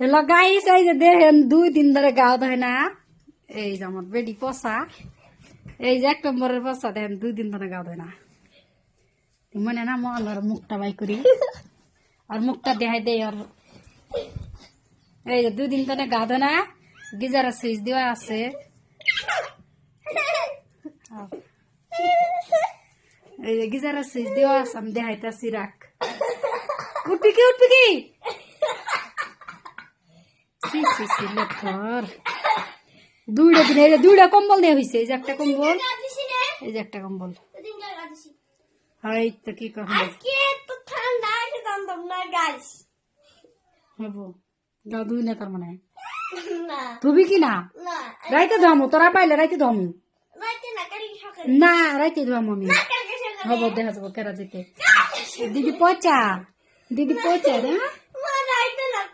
Hello guys, এই যে দেখেন 2 দিন ধরে গাও ধয় না। এই যে আমার বেডি পচা, এই যে 1 নম্বরের পচা দেখেন 2 দিন ধরে গাও ধয় না। মনে না মন মুখটা বাই করি আর মুখটা দেখাই দেয়। আর এই যে 2 দিন ধরে গা ধয় না, গিজারের সুইচ দেওয়া আছে। এই যে গিজারের সুইচ দেওয়া আছে, আমি দেখাইতেছি। রাখ, উঠবি কি উঠবি কি? দুইটা দিন, এই যে 2টা কম্বল নেওয়া হয়েছে। এই যে একটা কম্বল, এই যে একটা কম্বল। এই তো কি কখন হবো গা দুই না, তার মানে ধুবি কি না? রাইতে ধমু, তোরা পাইলে রাইতে ধমু না, রাইতে ধমু আমি। হবো দেখা যাবো কেরা যেতে। দিদি পচা, দিদি পচা রে।